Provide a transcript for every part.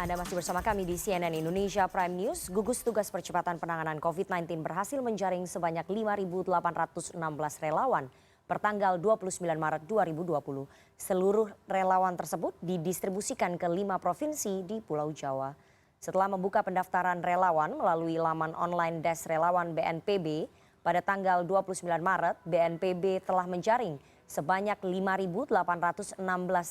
Anda masih bersama kami di CNN Indonesia Prime News. Gugus Tugas Percepatan Penanganan COVID-19 berhasil menjaring sebanyak 5.816 relawan pertanggal 29 Maret 2020. Seluruh relawan tersebut didistribusikan ke 5 provinsi di Pulau Jawa. Setelah membuka pendaftaran relawan melalui laman online Des Relawan BNPB, pada tanggal 29 Maret, BNPB telah menjaring sebanyak 5.816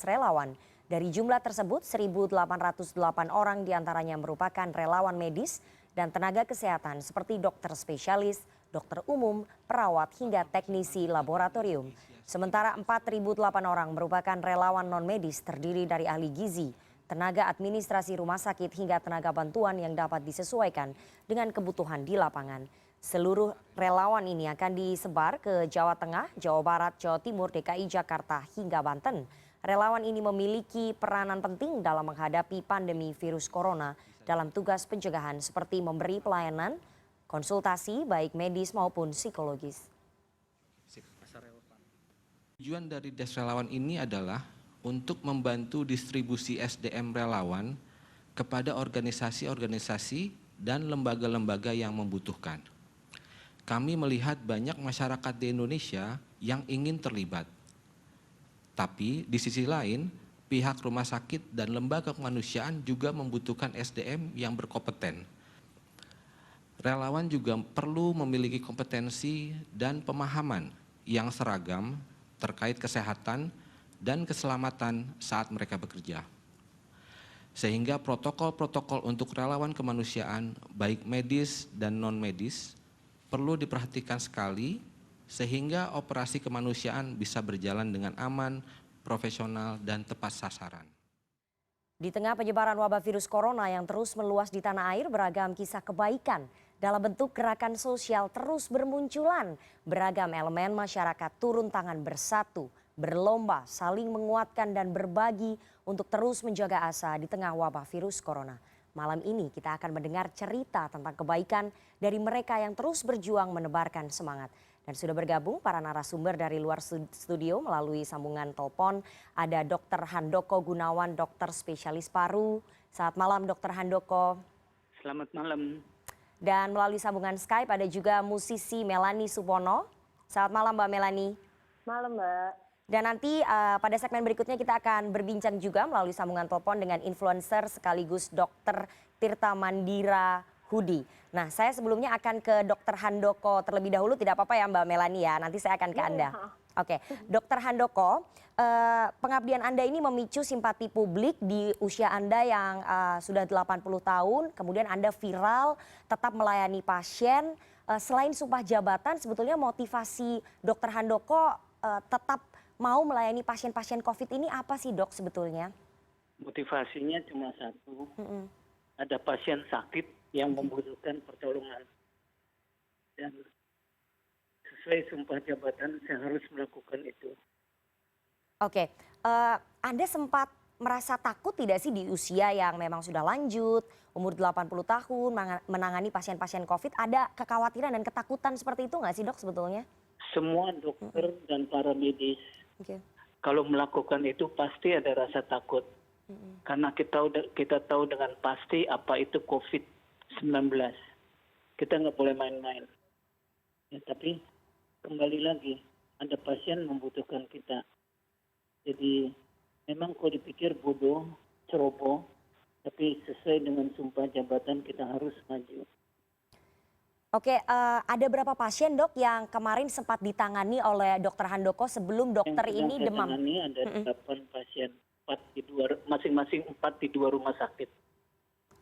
relawan. Dari jumlah tersebut, 1.808 orang diantaranya merupakan relawan medis dan tenaga kesehatan seperti dokter spesialis, dokter umum, perawat hingga teknisi laboratorium. Sementara 4.008 orang merupakan relawan non-medis terdiri dari ahli gizi, tenaga administrasi rumah sakit hingga tenaga bantuan yang dapat disesuaikan dengan kebutuhan di lapangan. Seluruh relawan ini akan disebar ke Jawa Tengah, Jawa Barat, Jawa Timur, DKI Jakarta hingga Banten. Relawan ini memiliki peranan penting dalam menghadapi pandemi virus corona dalam tugas pencegahan seperti memberi pelayanan, konsultasi baik medis maupun psikologis. Tujuan dari Des Relawan ini adalah untuk membantu distribusi SDM relawan kepada organisasi-organisasi dan lembaga-lembaga yang membutuhkan. Kami melihat banyak masyarakat di Indonesia yang ingin terlibat. Tapi di sisi lain, pihak rumah sakit dan lembaga kemanusiaan juga membutuhkan SDM yang berkompeten. Relawan juga perlu memiliki kompetensi dan pemahaman yang seragam terkait kesehatan dan keselamatan saat mereka bekerja. Sehingga protokol-protokol untuk relawan kemanusiaan, baik medis dan non-medis, perlu diperhatikan sekali sehingga operasi kemanusiaan bisa berjalan dengan aman, profesional, dan tepat sasaran. Di tengah penyebaran wabah virus corona yang terus meluas di tanah air, beragam kisah kebaikan dalam bentuk gerakan sosial terus bermunculan. Beragam elemen masyarakat turun tangan bersatu, berlomba, saling menguatkan dan berbagi untuk terus menjaga asa di tengah wabah virus corona. Malam ini kita akan mendengar cerita tentang kebaikan dari mereka yang terus berjuang menebarkan semangat. Dan sudah bergabung para narasumber dari luar studio melalui sambungan telepon. Ada Dr. Handoko Gunawan, dokter spesialis paru. Selamat malam Dr. Handoko. Selamat malam. Dan melalui sambungan Skype ada juga musisi Melanie Supono. Selamat malam Mbak Melanie. Malam Mbak. Dan nanti pada segmen berikutnya kita akan berbincang juga melalui sambungan telepon dengan influencer sekaligus Dr. Tirta Mandira Hudi. Nah, saya sebelumnya akan ke Dr. Handoko terlebih dahulu, tidak apa-apa ya Mbak Melanie ya, nanti saya akan ke Anda. Oke, Dr. Handoko, pengabdian Anda ini memicu simpati publik di usia Anda yang sudah 80 tahun, kemudian Anda viral, tetap melayani pasien. Selain sumpah jabatan, sebetulnya motivasi Dr. Handoko tetap mau melayani pasien-pasien COVID ini apa sih dok sebetulnya? Motivasinya cuma satu, ada pasien sakit yang membutuhkan pertolongan. Dan sesuai sumpah jabatan saya harus melakukan itu. Oke, Anda sempat merasa takut tidak sih di usia yang memang sudah lanjut, umur 80 tahun, menangani pasien-pasien COVID, ada kekhawatiran dan ketakutan seperti itu nggak sih dok sebetulnya? Semua dokter dan para medis, kalau melakukan itu pasti ada rasa takut. Karena kita tahu dengan pasti apa itu COVID-19. Kita nggak boleh main-main. Ya, tapi kembali lagi, ada pasien membutuhkan kita. Jadi memang kalau dipikir bodoh, ceroboh, tapi sesuai dengan sumpah jabatan kita harus maju. Oke, ada berapa pasien dok yang kemarin sempat ditangani oleh Dr. Handoko sebelum dokter ini demam? Yang ditangani ada 8 pasien, masing-masing 4 di 2 rumah sakit.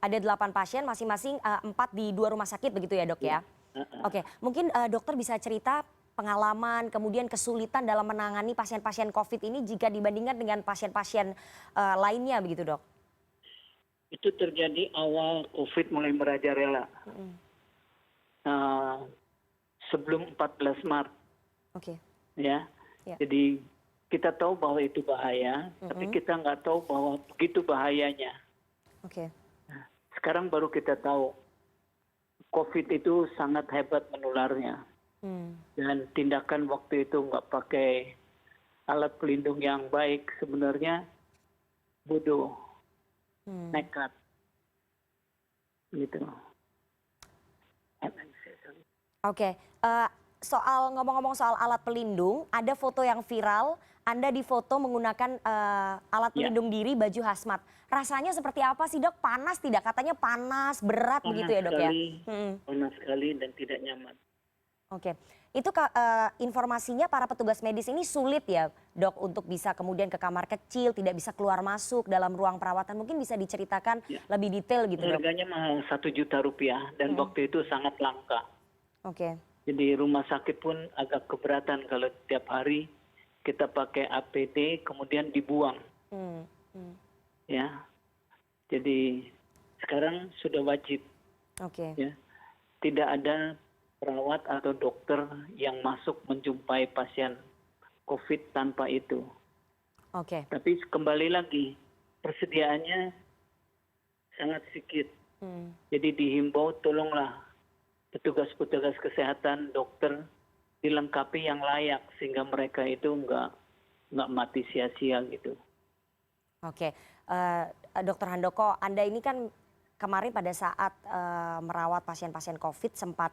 Ada 8 pasien, masing-masing 4 di 2 rumah sakit begitu ya dok ya? Oke, mungkin dokter bisa cerita pengalaman, kemudian kesulitan dalam menangani pasien-pasien COVID ini jika dibandingkan dengan pasien-pasien lainnya begitu dok? Itu terjadi awal COVID mulai merajalela. Sebelum 14 Maret. Ya. Jadi kita tahu bahwa itu bahaya, tapi kita nggak tahu bahwa begitu bahayanya. Nah, sekarang baru kita tahu COVID itu sangat hebat menularnya. Dan tindakan waktu itu nggak pakai alat pelindung yang baik sebenarnya bodoh, nekat. gitu. Oke, soal ngomong-ngomong soal alat pelindung, ada foto yang viral, Anda difoto menggunakan alat Ya, pelindung diri baju hazmat. Rasanya seperti apa sih dok? Panas tidak? Katanya panas, berat begitu ya dok ya? panas sekali dan tidak nyaman. Oke, itu informasinya para petugas medis ini sulit ya dok untuk bisa kemudian ke kamar kecil, tidak bisa keluar masuk dalam ruang perawatan. Mungkin bisa diceritakan Ya, lebih detail gitu dok? harganya mahal 1 juta rupiah dan waktu itu sangat langka. Oke, Jadi rumah sakit pun agak keberatan kalau tiap hari kita pakai APD kemudian dibuang, hmm, hmm. ya. Jadi sekarang sudah wajib, Oke, ya. Tidak ada perawat atau dokter yang masuk menjumpai pasien COVID tanpa itu. oke. Tapi kembali lagi, persediaannya sangat sedikit. Hmm. Jadi dihimbau tolonglah petugas-petugas kesehatan, dokter dilengkapi yang layak sehingga mereka itu nggak mati sia-sia gitu. Oke, Dokter Handoko, Anda ini kan kemarin pada saat merawat pasien-pasien COVID sempat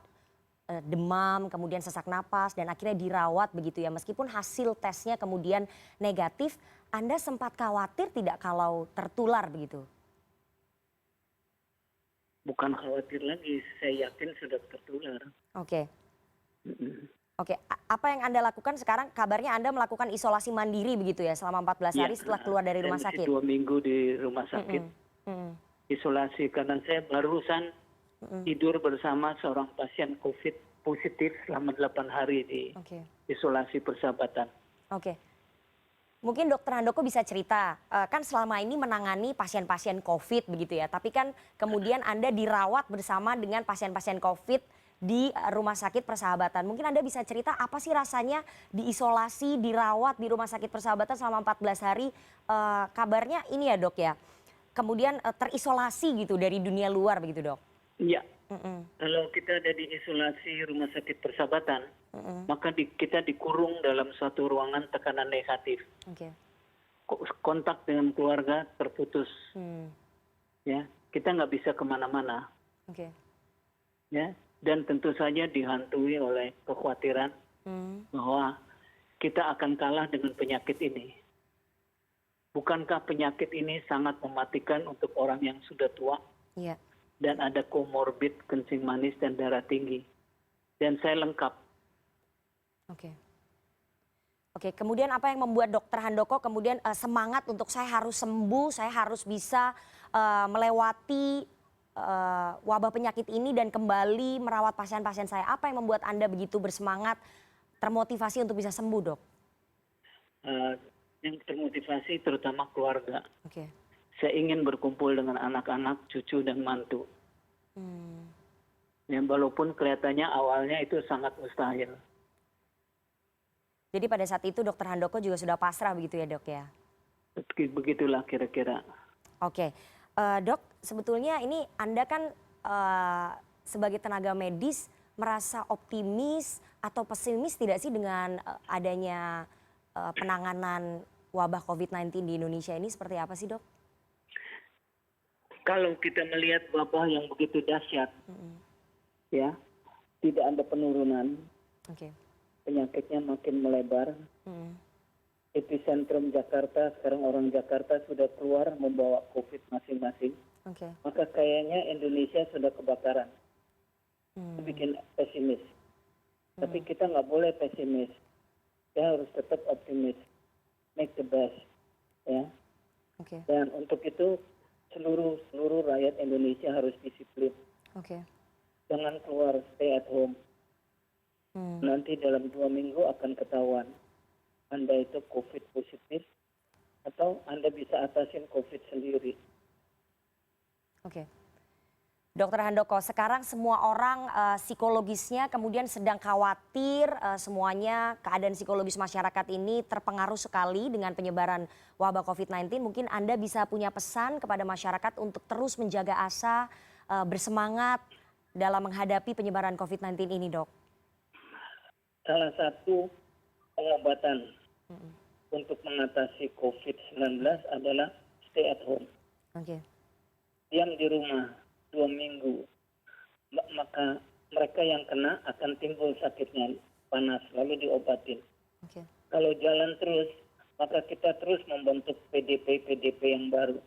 demam, kemudian sesak napas, dan akhirnya dirawat begitu ya. Meskipun hasil tesnya kemudian negatif, Anda sempat khawatir tidak kalau tertular begitu? Bukan khawatir lagi, saya yakin sudah tertular. Oke, Mm-mm. oke. Apa yang Anda lakukan sekarang? Kabarnya Anda melakukan isolasi mandiri begitu ya selama 14 hari setelah keluar dari rumah saya sakit? masih 2 minggu di rumah sakit Mm-mm. isolasi karena saya barusan tidur bersama seorang pasien COVID positif selama 8 hari di Oke. isolasi persahabatan. Oke. Mungkin dokter Handoko bisa cerita, kan selama ini menangani pasien-pasien COVID begitu ya, tapi kan kemudian Anda dirawat bersama dengan pasien-pasien COVID di Rumah Sakit Persahabatan. Mungkin Anda bisa cerita apa sih rasanya diisolasi, dirawat di Rumah Sakit Persahabatan selama 14 hari, kabarnya ini ya dok ya, kemudian terisolasi gitu dari dunia luar begitu dok? Iya, Mm-mm. kalau kita ada di isolasi rumah sakit persahabatan, Mm-mm. maka kita dikurung dalam suatu ruangan tekanan negatif. Oke. Kontak dengan keluarga terputus, Hmm. ya. Kita nggak bisa kemana-mana, Oke. ya. Dan tentu saja dihantui oleh kekhawatiran Hmm. bahwa kita akan kalah dengan penyakit ini. Bukankah penyakit ini sangat mematikan untuk orang yang sudah tua Iya. dan ada komorbid kencing manis dan darah tinggi? Dan saya lengkap. Oke. Oke, kemudian apa yang membuat dokter Handoko kemudian semangat untuk saya harus sembuh, saya harus bisa melewati wabah penyakit ini dan kembali merawat pasien-pasien saya. Apa yang membuat Anda begitu bersemangat, termotivasi untuk bisa sembuh, Dok? Yang termotivasi terutama keluarga. Oke. Saya ingin berkumpul dengan anak-anak, cucu, dan mantu. Ya, walaupun kelihatannya awalnya itu sangat mustahil. Jadi pada saat itu dokter Handoko juga sudah pasrah begitu ya dok ya? Begitulah kira-kira. Oke, dok sebetulnya ini Anda kan sebagai tenaga medis merasa optimis atau pesimis tidak sih dengan adanya penanganan wabah COVID-19 di Indonesia ini seperti apa sih dok? Kalau kita melihat wabah yang begitu dahsyat, ya tidak ada penurunan. Oke. Penyakitnya makin melebar. Epicentrum Jakarta, sekarang orang Jakarta sudah keluar membawa COVID masing-masing. Oke. Maka kayaknya Indonesia sudah kebakaran. Itu bikin pesimis. Tapi kita nggak boleh pesimis. Kita harus tetap optimis. Make the best. Ya. Oke. Dan untuk itu seluruh rakyat Indonesia harus disiplin. Oke. Jangan keluar, stay at home. Nanti dalam 2 minggu akan ketahuan Anda itu COVID positif atau Anda bisa atasin COVID sendiri. Oke. Dokter Handoko, sekarang semua orang psikologisnya kemudian sedang khawatir, semuanya keadaan psikologis masyarakat ini terpengaruh sekali dengan penyebaran wabah COVID-19. Mungkin Anda bisa punya pesan kepada masyarakat untuk terus menjaga asa, bersemangat dalam menghadapi penyebaran COVID-19 ini, dok. Salah satu pengobatan untuk mengatasi COVID-19 adalah stay at home. Oke. Diam di rumah 2 minggu, maka mereka yang kena akan timbul sakitnya panas, lalu diobatin. Oke. Kalau jalan terus, maka kita terus membentuk PDP yang baru.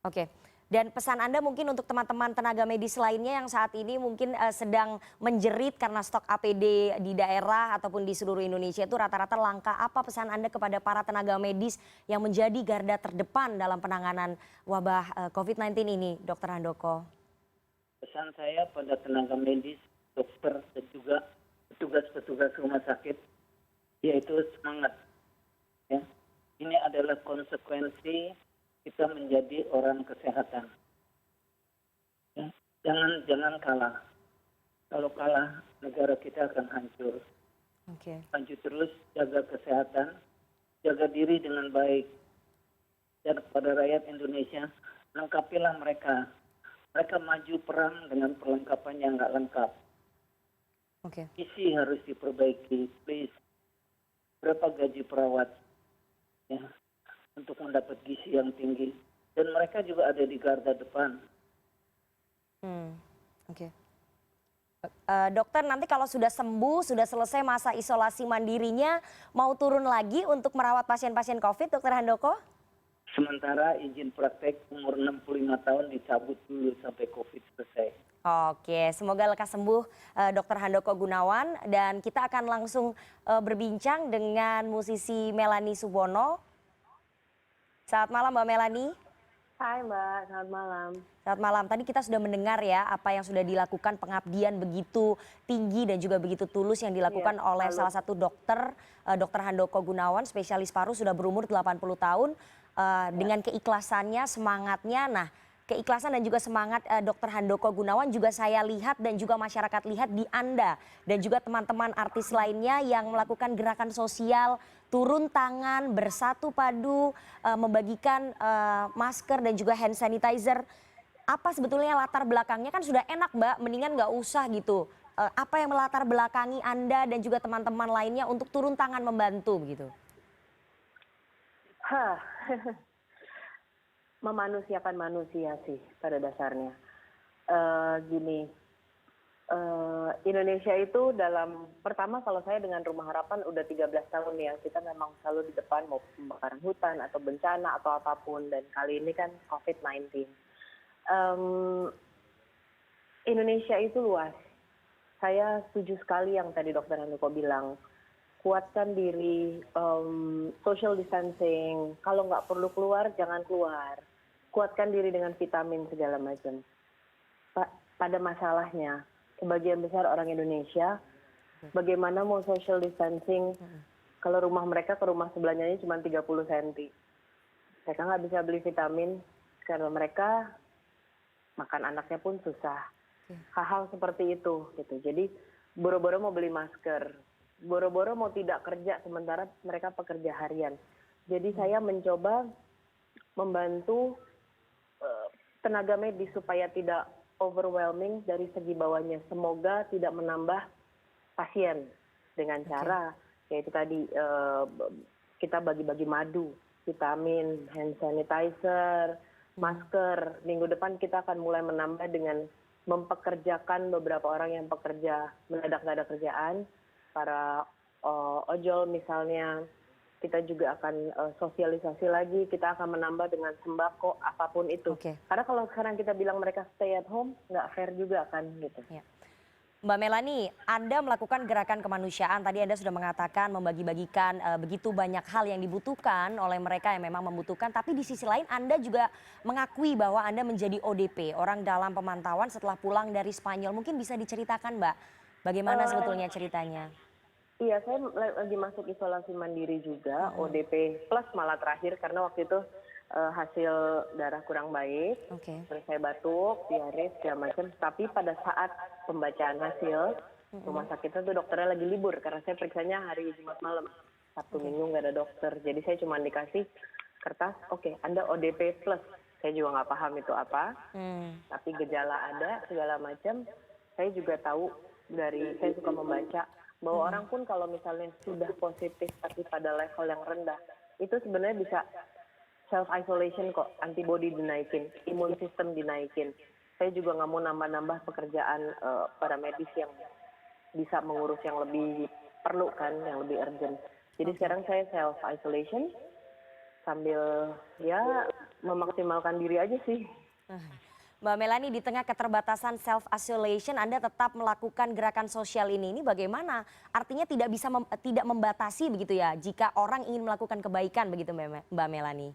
Oke. Dan pesan Anda mungkin untuk teman-teman tenaga medis lainnya yang saat ini mungkin sedang menjerit karena stok APD di daerah ataupun di seluruh Indonesia itu rata-rata langka. Apa pesan Anda kepada para tenaga medis yang menjadi garda terdepan dalam penanganan wabah COVID-19 ini, Dr. Handoko? Pesan saya pada tenaga medis, dokter, dan juga petugas-petugas rumah sakit, yaitu semangat. Ya. Ini adalah konsekuensi kita menjadi orang kesehatan. Ya. Jangan kalah. Kalau kalah, negara kita akan hancur. Oke. Lanjut terus, jaga kesehatan, jaga diri dengan baik. Dan kepada rakyat Indonesia, lengkapilah mereka. Mereka maju perang dengan perlengkapan yang nggak lengkap. Oke. Gizi harus diperbaiki, please. Berapa gaji perawat ya, untuk mendapat gizi yang tinggi. Dan mereka juga ada di garda depan. Oke. Dokter, nanti kalau sudah sembuh, sudah selesai masa isolasi mandirinya, mau turun lagi untuk merawat pasien-pasien COVID, Dokter Handoko? Sementara izin praktek umur 65 tahun dicabut dulu sampai COVID selesai. Oke, semoga lekas sembuh Dr. Handoko Gunawan, dan kita akan langsung berbincang dengan musisi Melanie Subono. Selamat malam Mbak Melanie. Hai Mbak, selamat malam. Selamat malam. Tadi kita sudah mendengar ya apa yang sudah dilakukan, pengabdian begitu tinggi dan juga begitu tulus yang dilakukan oleh salah satu dokter, Dr. Handoko Gunawan, spesialis paru, sudah berumur 80 tahun. Dengan keikhlasannya, semangatnya. Nah, keikhlasan dan juga semangat Dr. Handoko Gunawan juga saya lihat dan juga masyarakat lihat di Anda dan juga teman-teman artis lainnya yang melakukan gerakan sosial, turun tangan, bersatu padu, membagikan masker dan juga hand sanitizer. Apa sebetulnya latar belakangnya? Kan sudah enak Mbak, mendingan nggak usah gitu. Apa yang melatar belakangi Anda dan juga teman-teman lainnya untuk turun tangan membantu begitu? Memanusiakan manusia sih pada dasarnya. Gini, Indonesia itu pertama kalau saya dengan Rumah Harapan udah 13 tahun ya, kita memang selalu di depan mau pembakaran hutan atau bencana atau apapun, dan kali ini kan COVID-19. Indonesia itu luas. Saya setuju sekali yang tadi Dr. Handoko bilang. Kuatkan diri, social distancing, kalau nggak perlu keluar, jangan keluar. Kuatkan diri dengan vitamin segala macam. Pada masalahnya, sebagian besar orang Indonesia, bagaimana mau social distancing kalau rumah mereka ke rumah sebelahnya ini cuma 30 cm. Mereka nggak bisa beli vitamin karena mereka makan anaknya pun susah. Hal-hal seperti itu, gitu. Jadi boro-boro mau beli masker, boro-boro mau tidak kerja sementara mereka pekerja harian. Jadi saya mencoba membantu tenaga medis supaya tidak overwhelming dari segi bawahnya. Semoga tidak menambah pasien dengan cara yaitu tadi kita bagi-bagi madu, vitamin, hand sanitizer, masker. Minggu depan kita akan mulai menambah dengan mempekerjakan beberapa orang yang pekerja mendadak nggak ada kerjaan. Para ojol misalnya, kita juga akan sosialisasi lagi, kita akan menambah dengan sembako, apapun itu. Karena kalau sekarang kita bilang mereka stay at home, nggak fair juga kan gitu. Ya. Mbak Melanie, Anda melakukan gerakan kemanusiaan, tadi Anda sudah mengatakan membagi-bagikan begitu banyak hal yang dibutuhkan oleh mereka yang memang membutuhkan, tapi di sisi lain Anda juga mengakui bahwa Anda menjadi ODP, orang dalam pemantauan setelah pulang dari Spanyol. Mungkin bisa diceritakan Mbak, bagaimana sebetulnya ceritanya? Iya, saya lagi masuk isolasi mandiri juga, ODP plus malah terakhir karena waktu itu hasil darah kurang baik, terus saya batuk, diare segala macam. Tapi pada saat pembacaan hasil, rumah sakitnya tuh dokternya lagi libur karena saya periksanya hari Jumat malam, Sabtu Minggu nggak ada dokter. Jadi saya cuma dikasih kertas, oke, Anda ODP plus. Saya juga nggak paham itu apa, tapi gejala ada segala macam. Saya juga tahu saya suka membaca bahwa orang pun kalau misalnya sudah positif tapi pada level yang rendah, itu sebenarnya bisa self isolation kok, antibody dinaikin, imun sistem dinaikin. Saya juga nggak mau nambah-nambah pekerjaan para medis yang bisa mengurus yang lebih perlu kan, yang lebih urgent. Jadi sekarang saya self isolation sambil ya memaksimalkan diri aja sih. Mbak Melani, di tengah keterbatasan self isolation Anda tetap melakukan gerakan sosial ini bagaimana? Artinya tidak membatasi begitu ya jika orang ingin melakukan kebaikan begitu Mbak Melani?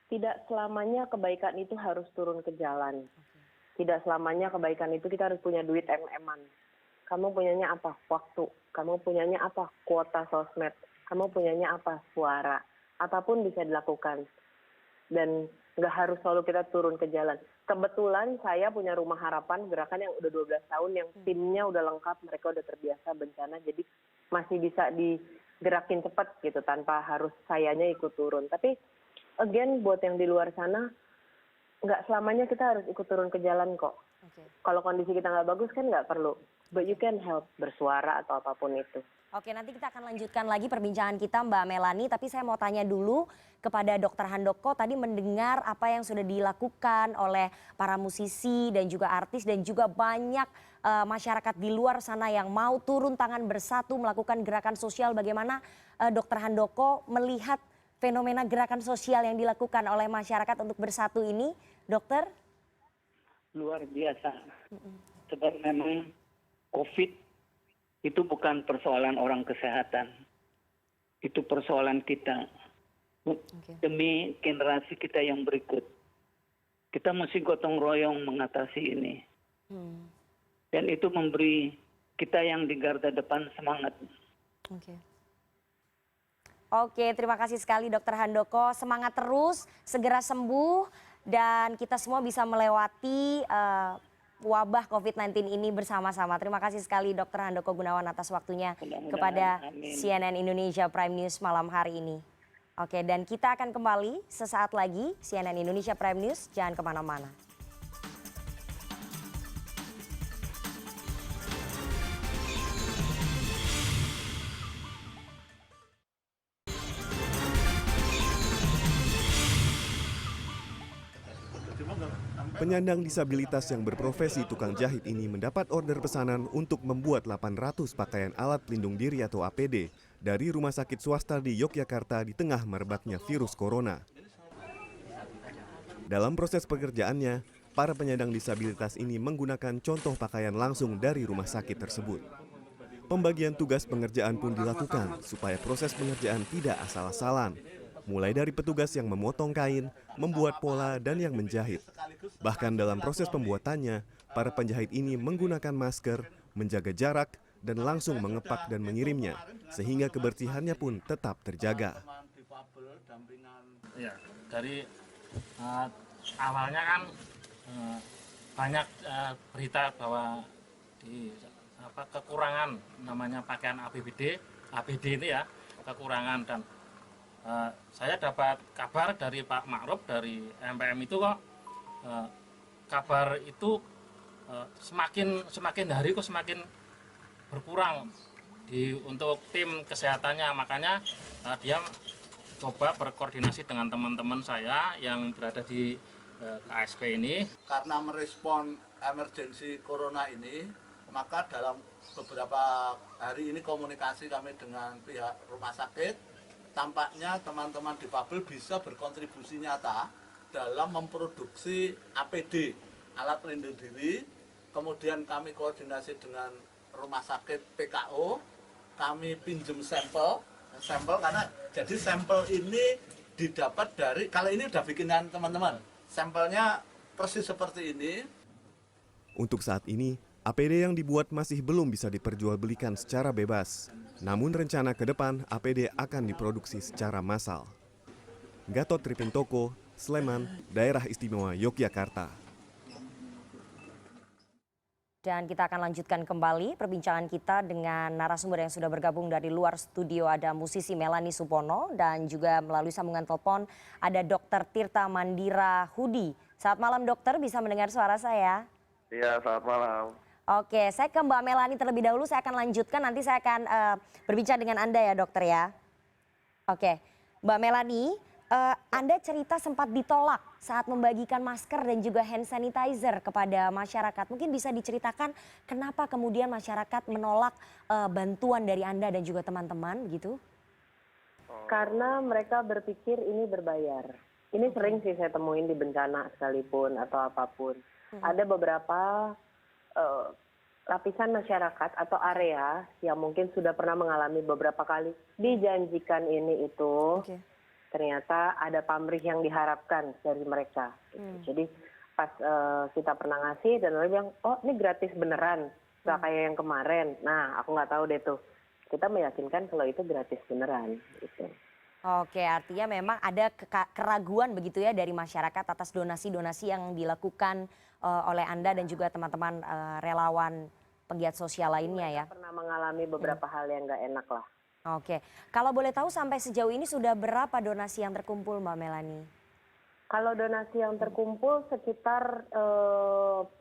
Tidak selamanya kebaikan itu harus turun ke jalan. Tidak selamanya kebaikan itu kita harus punya duit em-eman. Kamu punyanya apa? Waktu. Kamu punyanya apa? Kuota sosmed. Kamu punyanya apa? Suara. Apapun bisa dilakukan. Dan nggak harus selalu kita turun ke jalan. Kebetulan saya punya Rumah Harapan, gerakan yang udah 12 tahun, yang timnya udah lengkap, mereka udah terbiasa bencana, jadi masih bisa digerakin cepat gitu, tanpa harus sayanya ikut turun. Tapi again, buat yang di luar sana, nggak selamanya kita harus ikut turun ke jalan kok. Kalau kondisi kita nggak bagus kan nggak perlu. But you can help bersuara atau apapun itu. Oke, nanti kita akan lanjutkan lagi perbincangan kita Mbak Melani, tapi saya mau tanya dulu kepada Dr. Handoko, tadi mendengar apa yang sudah dilakukan oleh para musisi dan juga artis dan juga banyak masyarakat di luar sana yang mau turun tangan bersatu melakukan gerakan sosial. Bagaimana Dr. Handoko melihat fenomena gerakan sosial yang dilakukan oleh masyarakat untuk bersatu ini, dokter? Luar biasa. Sebab memang COVID itu bukan persoalan orang kesehatan. Itu persoalan kita. Demi generasi kita yang berikut. Kita mesti gotong royong mengatasi ini. Dan itu memberi kita yang di garda depan semangat. Oke, terima kasih sekali Dr. Handoko. Semangat terus, segera sembuh, dan kita semua bisa melewati wabah COVID-19 ini bersama-sama. Terima kasih sekali Dr. Handoko Gunawan atas waktunya kepada CNN Indonesia Prime News malam hari ini. Oke, dan kita akan kembali sesaat lagi. CNN Indonesia Prime News, jangan kemana-mana. Penyandang disabilitas yang berprofesi tukang jahit ini mendapat order pesanan untuk membuat 800 pakaian alat pelindung diri atau APD dari rumah sakit swasta di Yogyakarta di tengah merebaknya virus corona. Dalam proses pekerjaannya, para penyandang disabilitas ini menggunakan contoh pakaian langsung dari rumah sakit tersebut. Pembagian tugas pengerjaan pun dilakukan supaya proses pengerjaan tidak asal-asalan. Mulai dari petugas yang memotong kain, membuat pola, dan yang menjahit. Bahkan dalam proses pembuatannya, para penjahit ini menggunakan masker, menjaga jarak, dan langsung mengepak dan mengirimnya, sehingga kebersihannya pun tetap terjaga. Ya, dari awalnya kan banyak berita bahwa kekurangan namanya pakaian APD ini ya, kekurangan, dan saya dapat kabar dari Pak Ma'ruf dari MPM itu kok kabar itu semakin hari kok semakin berkurang untuk tim kesehatannya. Makanya dia coba berkoordinasi dengan teman-teman saya yang berada di KSP ini. Karena merespon emergensi corona ini, maka dalam beberapa hari ini komunikasi kami dengan pihak rumah sakit. Tampaknya teman-teman difabel bisa berkontribusi nyata dalam memproduksi APD, alat pelindung diri. Kemudian kami koordinasi dengan rumah sakit PKO, kami pinjam sampel karena jadi sampel ini didapat dari, kalau ini udah bikinan teman-teman, sampelnya persis seperti ini. Untuk saat ini, APD yang dibuat masih belum bisa diperjualbelikan secara bebas. Namun rencana ke depan APD akan diproduksi secara massal. Gatot Tripintoko, Sleman, Daerah Istimewa Yogyakarta. Dan kita akan lanjutkan kembali perbincangan kita dengan narasumber yang sudah bergabung dari luar studio. Ada musisi Melani Supono dan juga melalui sambungan telepon ada Dr. Tirta Mandira Hudi. Selamat malam dokter, bisa mendengar suara saya? Iya, selamat malam. Oke, saya ke Mbak Melani terlebih dahulu, saya akan lanjutkan, nanti saya akan berbincang dengan Anda ya dokter ya. Oke, Mbak Melani, Anda cerita sempat ditolak saat membagikan masker dan juga hand sanitizer kepada masyarakat. Mungkin bisa diceritakan kenapa kemudian masyarakat menolak bantuan dari Anda dan juga teman-teman begitu? Karena mereka berpikir ini berbayar. Ini sering sih saya temuin di bencana sekalipun atau apapun. Ada beberapa lapisan masyarakat atau area yang mungkin sudah pernah mengalami beberapa kali dijanjikan ini itu. Ternyata ada pamrih yang diharapkan dari mereka. Jadi pas kita pernah ngasih dan mereka bilang, oh ini gratis beneran, nggak kayak yang kemarin. Nah aku nggak tahu deh tuh. Kita meyakinkan kalau itu gratis beneran. Gitu. Oke, artinya memang ada keraguan begitu ya dari masyarakat atas donasi-donasi yang dilakukan oleh Anda dan juga teman-teman relawan pegiat sosial lainnya ya. Pernah mengalami beberapa hal yang nggak enak lah. Oke, kalau boleh tahu sampai sejauh ini sudah berapa donasi yang terkumpul Mbak Melani? Kalau donasi yang terkumpul sekitar,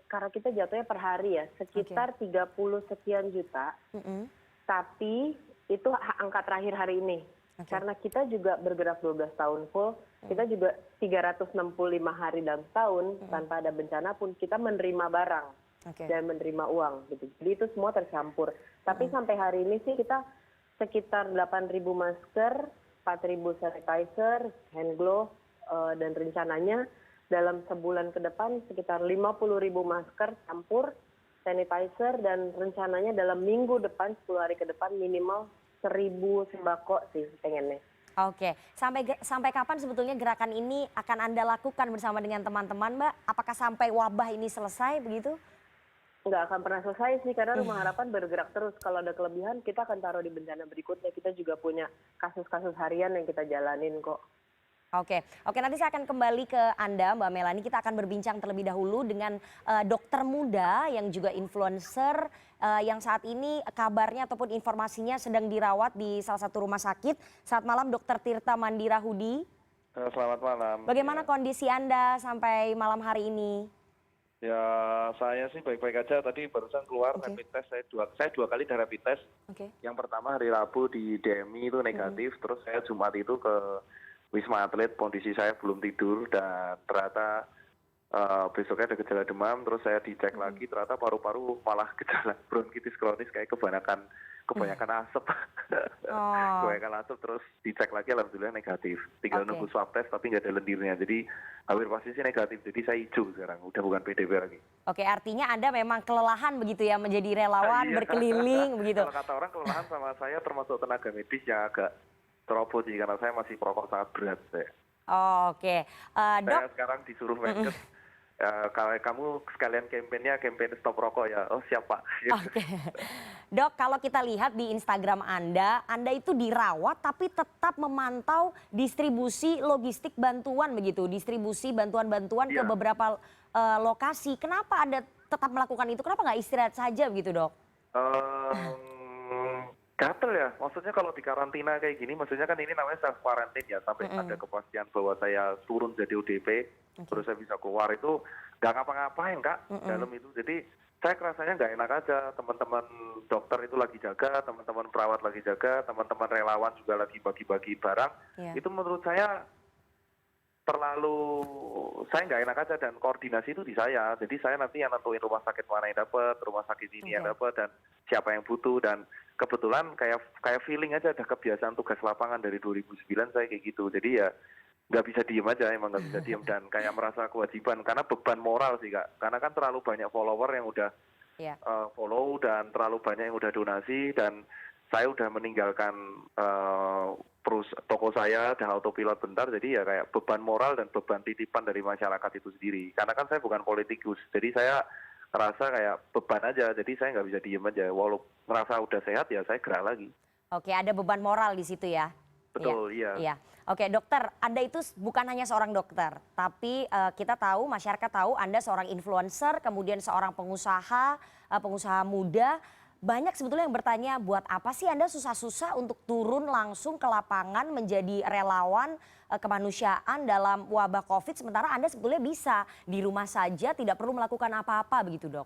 karena kita jatuhnya per hari ya, sekitar 30 sekian juta. Tapi itu angka terakhir hari ini. Karena kita juga bergerak 12 tahun full, kita juga 365 hari dalam setahun tanpa ada bencana pun kita menerima barang dan menerima uang. Gitu. Jadi itu semua tercampur. Tapi sampai hari ini sih kita sekitar 8.000 masker, 4.000 sanitizer, hand glove, dan rencananya dalam sebulan ke depan sekitar 50.000 masker campur, sanitizer, dan rencananya dalam minggu depan, 10 hari ke depan minimal 1.000 sembako sih pengennya. Oke, sampai kapan sebetulnya gerakan ini akan Anda lakukan bersama dengan teman-teman Mbak? Apakah sampai wabah ini selesai begitu? Nggak akan pernah selesai sih, karena Rumah Harapan bergerak terus. Kalau ada kelebihan, kita akan taruh di bencana berikutnya. Kita juga punya kasus-kasus harian yang kita jalanin kok. Oke, nanti saya akan kembali ke Anda Mbak Melani. Kita akan berbincang terlebih dahulu dengan dokter muda yang juga influencer yang saat ini kabarnya ataupun informasinya sedang dirawat di salah satu rumah sakit. Selamat malam Dokter Tirta Mandira Hudi. Selamat malam. Bagaimana kondisi Anda sampai malam hari ini? Ya saya sih baik-baik aja. Tadi barusan keluar rapid test, saya dua kali ada rapid test. Yang pertama hari Rabu di DMI itu negatif, terus saya Jumat itu ke Wisma Atlet, kondisi saya belum tidur dan ternyata besoknya ada gejala demam, terus saya dicek lagi ternyata paru-paru malah gejala bronkitis kronis kayak kebanyakan asap. Kebanyakan asap, terus dicek lagi alhamdulillah negatif. Tinggal nunggu swab test tapi nggak ada lendirnya. Jadi hampir pasti sih negatif. Jadi saya hijau sekarang, udah bukan PDP lagi. Oke, artinya Anda memang kelelahan begitu ya menjadi relawan berkeliling begitu. Kalau kata orang kelelahan sama saya termasuk tenaga medis yang agak terobos sih karena saya masih perokok sangat berat saya. Oke, Dok. Saya sekarang disuruh menkes. Kalau kamu sekalian campaign stop rokok ya, oh siap Pak. Oke. Dok, kalau kita lihat di Instagram Anda itu dirawat tapi tetap memantau distribusi logistik bantuan begitu, distribusi bantuan-bantuan ke beberapa lokasi. Kenapa Anda tetap melakukan itu? Kenapa nggak istirahat saja begitu Dok? Gatel ya, maksudnya kalau di karantina kayak gini, maksudnya kan ini namanya self quarantine ya, sampai ada kepastian bahwa saya turun jadi ODP, terus saya bisa keluar itu nggak ngapa-ngapain Kak, dalam itu. Jadi saya kerasanya nggak enak aja, teman-teman dokter itu lagi jaga, teman-teman perawat lagi jaga, teman-teman relawan juga lagi bagi-bagi barang, itu menurut saya saya nggak enak aja dan koordinasi itu di saya. Jadi saya nanti yang nentuin rumah sakit mana yang dapat, rumah sakit ini yang dapat dan siapa yang butuh dan kebetulan kayak feeling aja ada kebiasaan tugas lapangan dari 2009 saya kayak gitu. Jadi ya nggak bisa diem aja, emang nggak bisa diem dan kayak merasa kewajiban karena beban moral sih Kak. Karena kan terlalu banyak follower yang udah follow dan terlalu banyak yang udah donasi dan saya udah meninggalkan toko saya dan autopilot bentar, jadi ya kayak beban moral dan beban titipan dari masyarakat itu sendiri. Karena kan saya bukan politikus, jadi saya ngerasa kayak beban aja, jadi saya nggak bisa diem aja. Walaupun ngerasa udah sehat ya saya gerak lagi. Oke, ada beban moral di situ ya? Betul, iya. Oke, dokter, Anda itu bukan hanya seorang dokter, tapi kita tahu, masyarakat tahu Anda seorang influencer, kemudian seorang pengusaha muda. Banyak sebetulnya yang bertanya, buat apa sih Anda susah-susah untuk turun langsung ke lapangan menjadi relawan kemanusiaan dalam wabah COVID, sementara Anda sebetulnya bisa di rumah saja, tidak perlu melakukan apa-apa begitu Dok?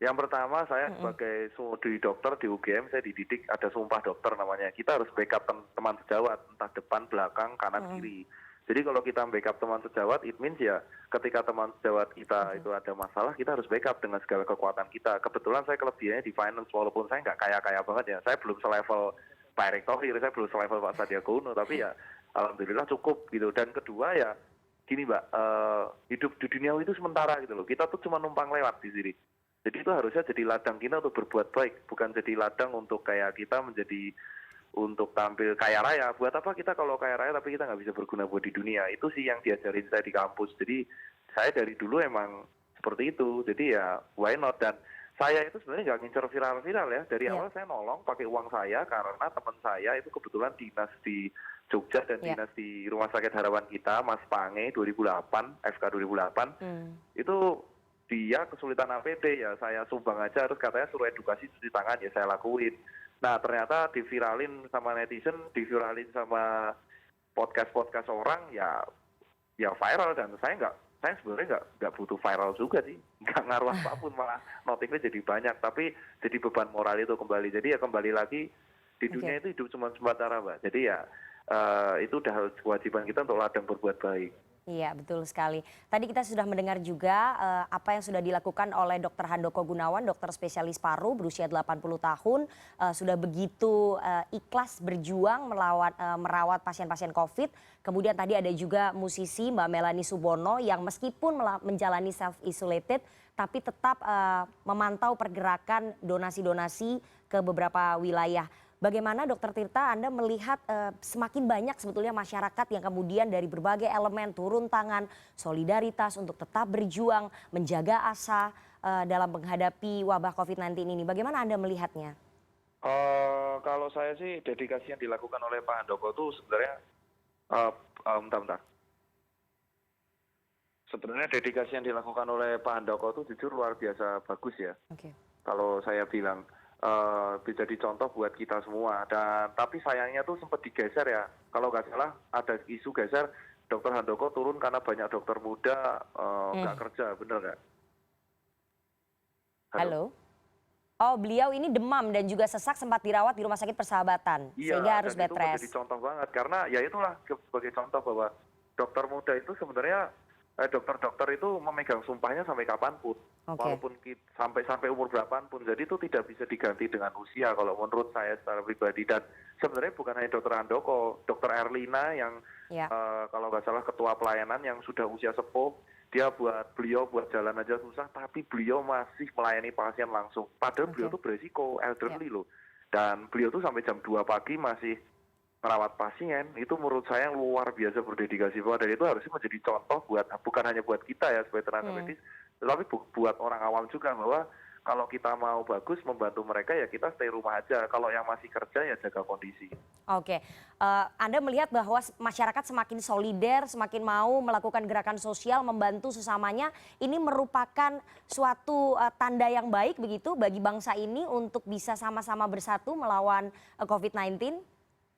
Yang pertama saya sebagai studi dokter di UGM, saya dididik ada sumpah dokter namanya. Kita harus backup teman sejawat, entah depan, belakang, kanan, kiri. Jadi kalau kita backup teman sejawat, it means ya ketika teman sejawat kita itu ada masalah, kita harus backup dengan segala kekuatan kita. Kebetulan saya kelebihannya di finance, walaupun saya nggak kaya-kaya banget ya. Saya belum selevel Pak Erick Thohir, saya belum selevel Pak Sandiaga Uno, tapi ya alhamdulillah cukup gitu. Dan kedua ya gini Mbak, hidup di dunia itu sementara gitu loh. Kita tuh cuma numpang lewat di sini. Jadi itu harusnya jadi ladang kita untuk berbuat baik, bukan jadi ladang untuk kayak kita menjadi untuk tampil kaya raya. Buat apa kita kalau kaya raya tapi kita nggak bisa berguna buat di dunia. Itu sih yang diajarin saya di kampus. Jadi saya dari dulu emang seperti itu. Jadi ya why not. Dan saya itu sebenarnya nggak ngincer viral-viral ya. Dari awal saya nolong pakai uang saya karena teman saya itu kebetulan dinas di Jogja dan dinas di Rumah Sakit Harapan kita, Mas Pange 2008, FK 2008. Itu dia kesulitan APD ya saya sumbang aja, terus katanya suruh edukasi cuci tangan ya saya lakuin. Nah ternyata diviralin sama netizen, diviralin sama podcast orang ya viral. Dan saya sebenarnya nggak butuh viral juga sih, nggak ngaruh apapun, malah notifnya jadi banyak, tapi jadi beban moral itu kembali. Jadi ya kembali lagi di dunia itu hidup cuma sementara Mbak. Jadi ya itu udah kewajiban kita untuk ladang berbuat baik. Iya, betul sekali. Tadi kita sudah mendengar juga apa yang sudah dilakukan oleh Dr. Handoko Gunawan, dokter spesialis paru berusia 80 tahun, sudah begitu ikhlas berjuang merawat pasien-pasien COVID. Kemudian tadi ada juga musisi Mbak Melanie Subono yang meskipun menjalani self-isolated, tapi tetap memantau pergerakan donasi-donasi ke beberapa wilayah. Bagaimana Dr. Tirta Anda melihat semakin banyak sebetulnya masyarakat yang kemudian dari berbagai elemen turun tangan, solidaritas untuk tetap berjuang, menjaga asa dalam menghadapi wabah COVID-19 ini. Bagaimana Anda melihatnya? Kalau saya sih dedikasi yang dilakukan oleh Pak Handoko itu sebenarnya, sebenarnya dedikasi yang dilakukan oleh Pak Handoko itu jujur luar biasa bagus ya. Kalau saya bilang. Bisa dicontoh buat kita semua. Dan tapi sayangnya tuh sempat digeser ya. Kalau nggak salah ada isu geser Dr. Handoko turun karena banyak dokter muda nggak kerja, bener nggak? Halo. Oh beliau ini demam dan juga sesak sempat dirawat di Rumah Sakit Persahabatan sehingga harus bed rest. Itu menjadi contoh banget karena ya itulah sebagai contoh bahwa dokter muda itu sebenarnya dokter-dokter itu memegang sumpahnya sampai kapanpun, walaupun sampai umur berapapun. Jadi itu tidak bisa diganti dengan usia kalau menurut saya secara pribadi. Dan sebenarnya bukan hanya dokter Handoko, dokter Erlina yang kalau nggak salah ketua pelayanan yang sudah usia sepuh, beliau buat jalan aja susah, tapi beliau masih melayani pasien langsung. Padahal beliau tuh beresiko elderly loh. Dan beliau tuh sampai jam 2 pagi masih merawat pasien. Itu menurut saya yang luar biasa berdedikasi banget. Dan itu harusnya menjadi contoh bukan hanya buat kita ya sebagai tenaga medis, tetapi buat orang awam juga, bahwa kalau kita mau bagus membantu mereka ya kita stay rumah aja. Kalau yang masih kerja ya jaga kondisi. Oke, Anda melihat bahwa masyarakat semakin solider, semakin mau melakukan gerakan sosial, membantu sesamanya. Ini merupakan suatu tanda yang baik begitu bagi bangsa ini untuk bisa sama-sama bersatu melawan COVID-19?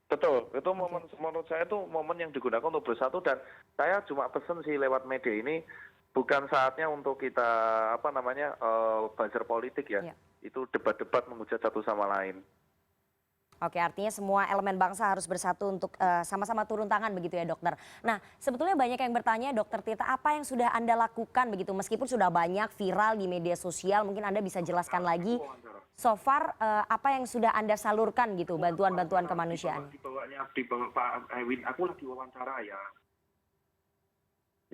Betul, itu momen menurut saya itu momen yang digunakan untuk bersatu. Dan saya cuma pesen sih lewat media ini, bukan saatnya untuk kita buzzer politik ya. Itu debat-debat menghujat satu sama lain. Oke, artinya semua elemen bangsa harus bersatu untuk sama-sama turun tangan begitu ya dokter. Nah sebetulnya banyak yang bertanya Dokter Tirta, apa yang sudah Anda lakukan begitu meskipun sudah banyak viral di media sosial, mungkin Anda bisa jelaskan lagi. So far apa yang sudah Anda salurkan gitu, bantuan-bantuan kemanusiaan? Di bawah Pak Ewin, aku lagi wawancara ya.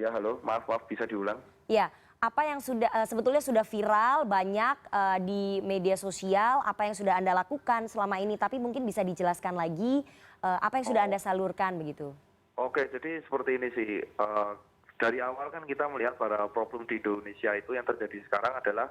Ya halo, maaf bisa diulang. Ya, apa yang sebetulnya sudah viral banyak di media sosial, apa yang sudah Anda lakukan selama ini, tapi mungkin bisa dijelaskan lagi apa yang sudah Anda salurkan begitu. Oke, jadi seperti ini sih, dari awal kan kita melihat pada problem di Indonesia itu yang terjadi sekarang adalah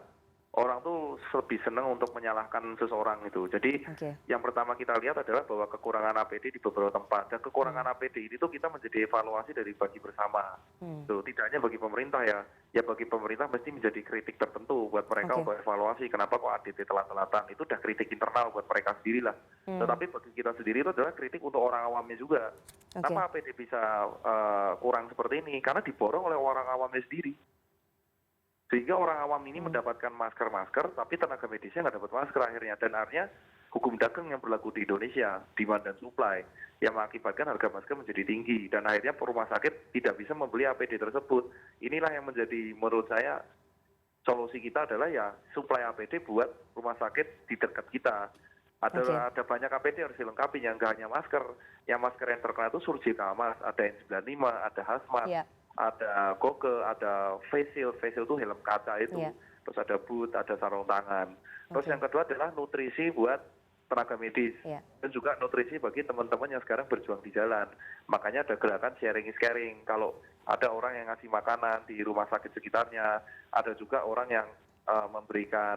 orang tuh lebih senang untuk menyalahkan seseorang itu. Jadi yang pertama kita lihat adalah bahwa kekurangan APD di beberapa tempat. Dan kekurangan APD ini tuh kita menjadi evaluasi dari bagi bersama. Tuh, tidak hanya bagi pemerintah ya. Ya bagi pemerintah mesti menjadi kritik tertentu buat mereka untuk evaluasi. Kenapa kok ADT telat-telatan? Itu udah kritik internal buat mereka sendiri lah. Tetapi bagi kita sendiri itu adalah kritik untuk orang awamnya juga. Kenapa APD bisa kurang seperti ini? Karena diborong oleh orang awamnya sendiri. Sehingga orang awam ini mendapatkan masker-masker, tapi tenaga medisnya nggak dapat masker akhirnya. Dan akhirnya hukum dagang yang berlaku di Indonesia, demand dan supply, yang mengakibatkan harga masker menjadi tinggi dan akhirnya rumah sakit tidak bisa membeli APD tersebut. Inilah yang menjadi menurut saya solusi kita adalah ya suplai APD buat rumah sakit di dekat kita. Ada banyak APD harus dilengkapi, yang nggak hanya masker. Yang masker yang terkenal itu surgical mask, ada N95, ada hazmat, ada goggle, ada face shield itu helm kaca itu. Terus ada boot, ada sarung tangan. Terus yang kedua adalah nutrisi buat tenaga medis dan juga nutrisi bagi teman-teman yang sekarang berjuang di jalan. Makanya ada gerakan sharing is caring. Kalau ada orang yang ngasih makanan di rumah sakit sekitarnya, ada juga orang yang memberikan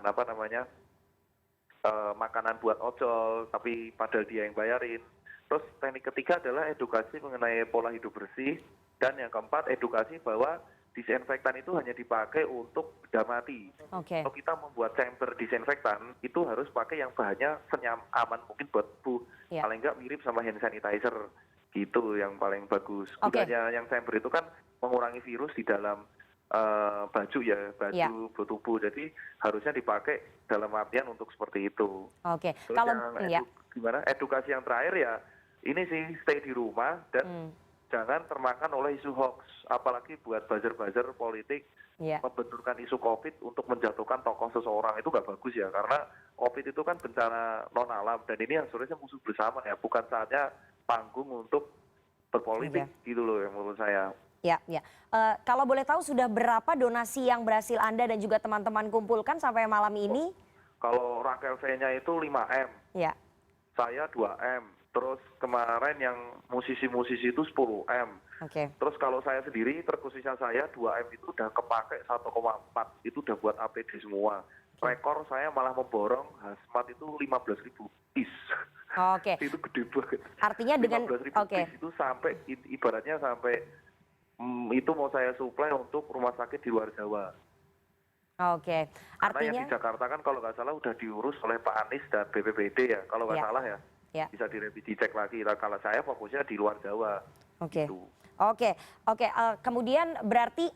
makanan buat ojol, tapi padahal dia yang bayarin. Terus teknik ketiga adalah edukasi mengenai pola hidup bersih, dan yang keempat edukasi bahwa disinfektan itu hanya dipakai untuk benda mati. Kalau kita membuat chamber disinfektan, itu harus pakai yang bahannya aman mungkin buat tubuh. Paling nggak mirip sama hand sanitizer, gitu yang paling bagus. Gunanya yang chamber itu kan mengurangi virus di dalam baju tubuh. Jadi harusnya dipakai dalam artian untuk seperti itu. Terus edukasi yang terakhir ya ini sih, stay di rumah dan jangan termakan oleh isu hoax, apalagi buat buzzer-buzzer politik membenturkan isu COVID untuk menjatuhkan tokoh seseorang, itu nggak bagus ya, karena COVID itu kan bencana non alam dan ini harusnya musuh bersama ya, bukan saatnya panggung untuk berpolitik gitu loh yang menurut saya. Kalau boleh tahu sudah berapa donasi yang berhasil Anda dan juga teman-teman kumpulkan sampai malam ini? Kalau Rakel V-nya itu 5M, saya 2M, terus kemarin yang musisi-musisi itu 10M. Terus kalau saya sendiri, terkhususnya saya 2M itu udah kepake 1,4, itu udah buat APD semua. Rekor saya malah memborong hazmat itu 15.000 piece. Itu gede banget. Artinya dengan 15.000 piece itu sampai ibaratnya sampai itu mau saya suplai untuk rumah sakit di luar Jawa. Karena Artinya yang di Jakarta kan kalau nggak salah udah diurus oleh Pak Anies dan BPBD ya, kalau nggak salah ya. Bisa direvisi, cek lagi. Kalau saya fokusnya di luar Jawa. Gitu. Kemudian berarti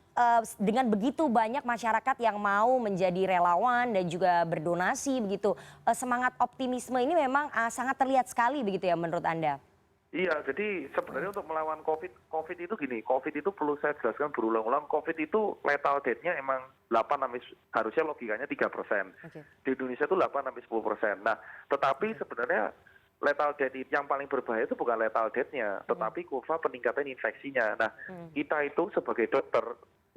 dengan begitu banyak masyarakat yang mau menjadi relawan dan juga berdonasi begitu, semangat optimisme ini memang sangat terlihat sekali begitu ya menurut Anda? Iya, jadi sebenarnya untuk melawan COVID itu gini, COVID itu perlu saya jelaskan berulang-ulang, COVID itu lethal rate-nya emang 8 harusnya logikanya 3%. Di Indonesia itu 8-10%. Nah, tetapi sebenarnya lethal death yang paling berbahaya itu bukan lethal death-nya, tetapi kurva peningkatan infeksinya. Nah, kita itu sebagai dokter,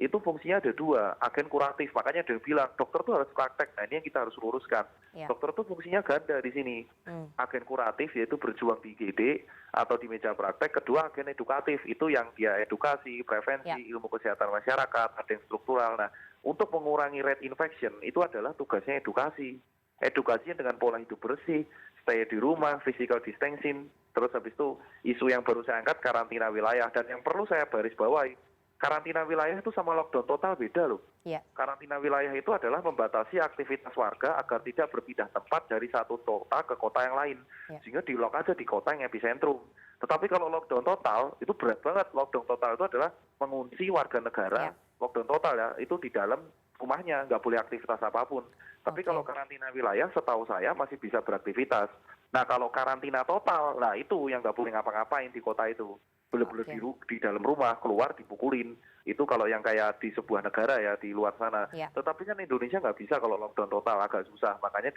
itu fungsinya ada 2, agen kuratif. Makanya ada yang bilang, dokter tuh harus praktek. Nah, ini yang kita harus luruskan. Dokter tuh fungsinya ganda di sini. Agen kuratif yaitu berjuang di IGD atau di meja praktek. Kedua, agen edukatif. Itu yang dia edukasi, prevensi, ilmu kesehatan masyarakat, ada yang struktural. Nah, untuk mengurangi rate infection, itu adalah tugasnya edukasi. Edukasinya dengan pola hidup bersih, stay di rumah, physical distancing, terus habis itu isu yang baru saya angkat karantina wilayah. Dan yang perlu saya baris bawahi, karantina wilayah itu sama lockdown total beda loh. Karantina wilayah itu adalah membatasi aktivitas warga agar tidak berpindah tempat dari satu kota ke kota yang lain. Sehingga di lock aja di kota yang epicentrum. Tetapi kalau lockdown total itu berat banget. Lockdown total itu adalah mengunci warga negara. Lockdown total ya, itu di dalam rumahnya, nggak boleh aktivitas apapun. Tapi kalau karantina wilayah setahu saya masih bisa beraktivitas. Nah kalau karantina total, nah itu yang nggak boleh ngapa-ngapain di kota itu. Boleh-boleh di dalam rumah, keluar dipukulin. Itu kalau yang kayak di sebuah negara ya, di luar sana. Tetapi kan Indonesia nggak bisa kalau lockdown total, agak susah. Makanya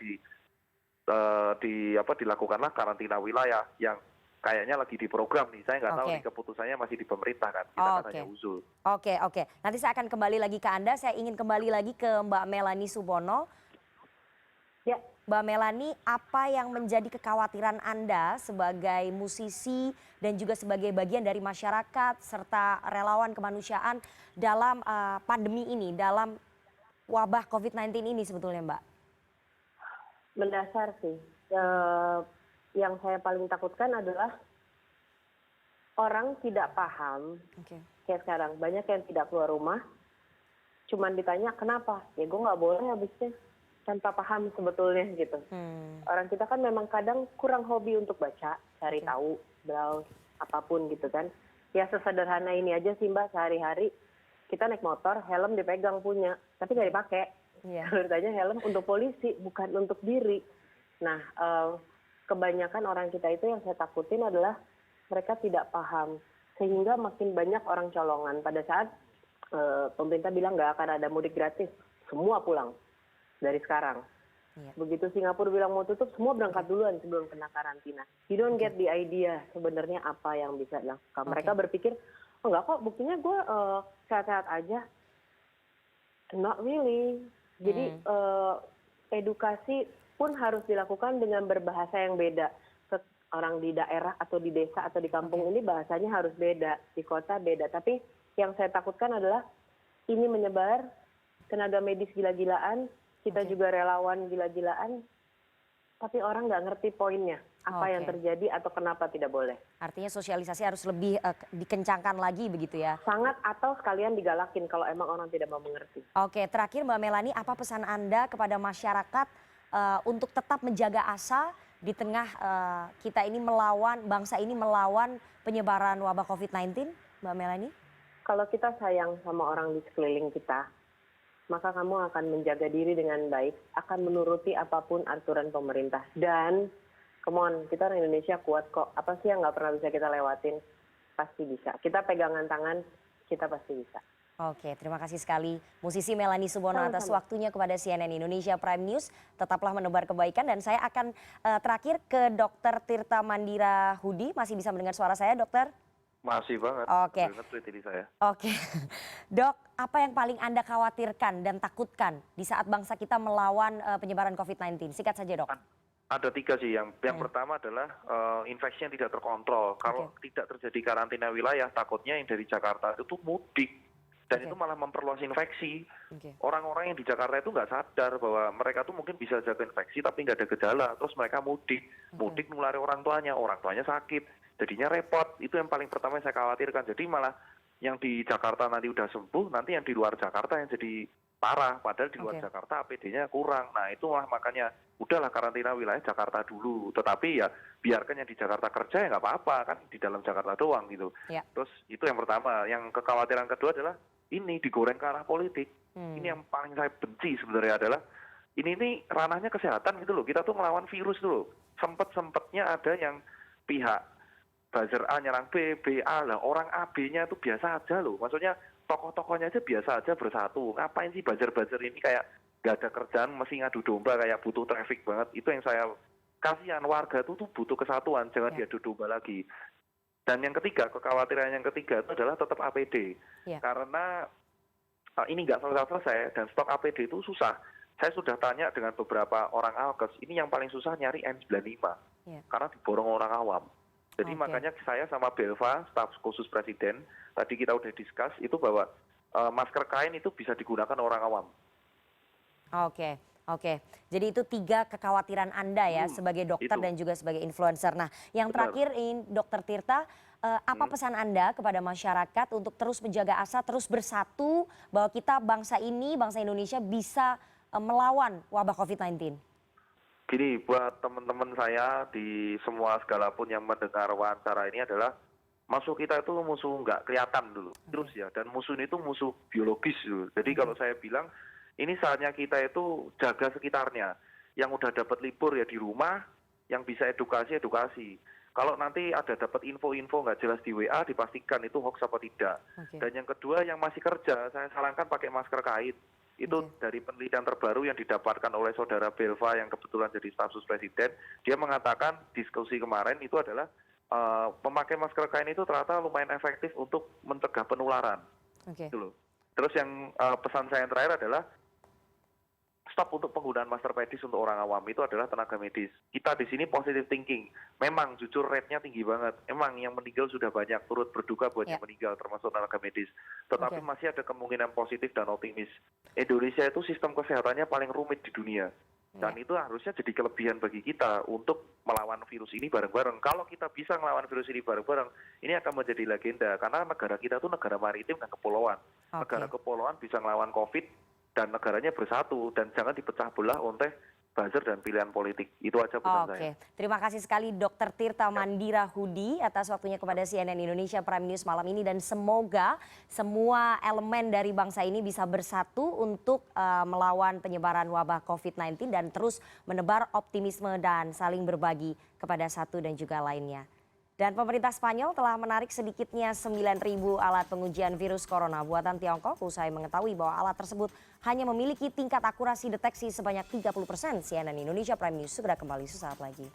dilakukanlah karantina wilayah yang kayaknya lagi diprogram nih. Saya nggak tahu nih keputusannya masih di pemerintah kan. Kita kan hanya usul. Nanti saya akan kembali lagi ke Anda. Saya ingin kembali lagi ke Mbak Melanie Subono. Mbak Melanie, apa yang menjadi kekhawatiran Anda sebagai musisi dan juga sebagai bagian dari masyarakat serta relawan kemanusiaan dalam pandemi ini, dalam wabah COVID-19 ini sebetulnya Mbak? Mendasar sih. Yang saya paling takutkan adalah orang tidak paham. Kayak sekarang, banyak yang tidak keluar rumah, cuman ditanya kenapa? Ya gue nggak boleh habisnya. Tanpa paham sebetulnya gitu. Orang kita kan memang kadang kurang hobi untuk baca, cari tahu, browse, apapun gitu kan. Ya sesederhana ini aja sih Mbak, sehari-hari kita naik motor, helm dipegang punya, tapi nggak dipakai. Kalau ditanya helm untuk polisi, bukan untuk diri. Nah, kebanyakan orang kita itu yang saya takutin adalah mereka tidak paham. Sehingga makin banyak orang colongan. Pada saat pemerintah bilang nggak akan ada mudik gratis, semua pulang dari sekarang. Begitu Singapura bilang mau tutup, semua berangkat duluan sebelum kena karantina. You don't get the idea sebenarnya apa yang bisa dilakukan. Mereka berpikir, oh enggak kok, buktinya gue sehat-sehat aja. Not really. Jadi edukasi pun harus dilakukan dengan berbahasa yang beda. Orang di daerah atau di desa atau di kampung ini bahasanya harus beda, di kota beda. Tapi yang saya takutkan adalah ini menyebar, tenaga medis gila-gilaan, kita juga relawan gila-gilaan, tapi orang nggak ngerti poinnya, apa yang terjadi atau kenapa tidak boleh. Artinya sosialisasi harus lebih dikencangkan lagi begitu ya? Sangat, atau sekalian digalakin kalau emang orang tidak mau mengerti. Oke, terakhir Mbak Melani, apa pesan Anda kepada masyarakat untuk tetap menjaga asa di tengah kita ini melawan, bangsa ini melawan penyebaran wabah COVID-19, Mbak Melani? Kalau kita sayang sama orang di sekeliling kita, maka kamu akan menjaga diri dengan baik, akan menuruti apapun aturan pemerintah. Dan, come on, kita orang Indonesia kuat kok. Apa sih yang nggak pernah bisa kita lewatin? Pasti bisa. Kita pegangan tangan, kita pasti bisa. Oke, terima kasih sekali musisi Melani Subono atas waktunya kepada CNN Indonesia Prime News. Tetaplah menebar kebaikan dan saya akan terakhir ke Dr. Tirta Mandira Hudi. Masih bisa mendengar suara saya, dokter? Masih banget. Oke. Saya. Oke. Dok, apa yang paling Anda khawatirkan dan takutkan di saat bangsa kita melawan penyebaran COVID-19? Sikat saja, Dok. Ada 3 sih. Yang pertama adalah infeksi yang tidak terkontrol. Kalau tidak terjadi karantina wilayah, takutnya yang dari Jakarta itu mudik. Dan itu malah memperluas infeksi. Orang-orang yang di Jakarta itu nggak sadar bahwa mereka tuh mungkin bisa jaga infeksi tapi nggak ada gejala. Terus mereka mudik. Mudik nulari orang tuanya sakit. Jadinya repot. Itu yang paling pertama yang saya khawatirkan. Jadi malah yang di Jakarta nanti udah sembuh, nanti yang di luar Jakarta yang jadi parah. Padahal di luar Jakarta APD-nya kurang. Nah itulah makanya udahlah karantina wilayah Jakarta dulu. Tetapi ya biarkan yang di Jakarta kerja ya nggak apa-apa, kan di dalam Jakarta doang gitu. Terus itu yang pertama. Yang kekhawatiran kedua adalah ini digoreng ke arah politik. Ini yang paling saya benci sebenarnya adalah ini ranahnya kesehatan gitu loh. Kita tuh melawan virus tuh loh. Sempet-sempetnya ada yang pihak buzzer A nyerang B, A lah. Orang AB-nya itu biasa aja loh. Maksudnya tokoh-tokohnya aja biasa aja bersatu. Ngapain sih buzzer-buzzer ini kayak gak ada kerjaan, mesti ngadu domba kayak butuh traffic banget. Itu yang saya kasihan, warga tuh butuh kesatuan, jangan diadu domba lagi. Dan yang ketiga, kekhawatiran yang ketiga itu adalah tetap APD. Karena ini nggak selesai dan stok APD itu susah. Saya sudah tanya dengan beberapa orang alkes, ini yang paling susah nyari N95. Karena diborong orang awam. Jadi makanya saya sama Belva, staf khusus Presiden, tadi kita udah discuss itu bahwa masker kain itu bisa digunakan orang awam. Oke. Jadi itu 3 kekhawatiran Anda ya sebagai dokter dan juga sebagai influencer. Nah yang terakhir ini Dr. Tirta, apa pesan Anda kepada masyarakat untuk terus menjaga asa, terus bersatu bahwa kita bangsa ini, bangsa Indonesia bisa melawan wabah COVID-19? Gini, buat teman-teman saya di semua segala pun yang mendengar wawancara ini adalah musuh kita itu musuh nggak kelihatan dulu, terus ya. Dan musuh itu musuh biologis dulu. Jadi kalau saya bilang, ini saatnya kita itu jaga sekitarnya. Yang udah dapat libur ya di rumah, yang bisa edukasi. Kalau nanti ada dapat info-info nggak jelas di WA, dipastikan itu hoax apa tidak. Dan yang kedua, yang masih kerja, saya sarankan pakai masker kain. Itu dari penelitian terbaru yang didapatkan oleh saudara Belva yang kebetulan jadi staf sus Presiden. Dia mengatakan diskusi kemarin itu adalah memakai masker kain itu ternyata lumayan efektif untuk mencegah penularan. Gitu loh. Terus yang pesan saya yang terakhir adalah stop untuk penggunaan masker medis untuk orang awam itu adalah tenaga medis. Kita di sini positive thinking. Memang jujur rate-nya tinggi banget. Emang yang meninggal sudah banyak, turut berduka buat yang meninggal termasuk tenaga medis. Tetapi masih ada kemungkinan positif dan optimis. Indonesia itu sistem kesehatannya paling rumit di dunia. Dan itu harusnya jadi kelebihan bagi kita untuk melawan virus ini bareng-bareng. Kalau kita bisa melawan virus ini bareng-bareng, ini akan menjadi legenda. Karena negara kita itu negara maritim dan kepulauan. Negara kepulauan bisa melawan COVID dan negaranya bersatu. Dan jangan dipecah belah oleh buzzer dan pilihan politik. Itu aja pesan saya. Terima kasih sekali Dr. Tirta Mandira Hudi atas waktunya kepada CNN Indonesia Prime News malam ini, dan semoga semua elemen dari bangsa ini bisa bersatu untuk melawan penyebaran wabah COVID-19 dan terus menebar optimisme dan saling berbagi kepada satu dan juga lainnya. Dan pemerintah Spanyol telah menarik sedikitnya 9.000 alat pengujian virus corona buatan Tiongkok usai mengetahui bahwa alat tersebut hanya memiliki tingkat akurasi deteksi sebanyak 30%. CNN Indonesia Prime News segera kembali sesaat lagi.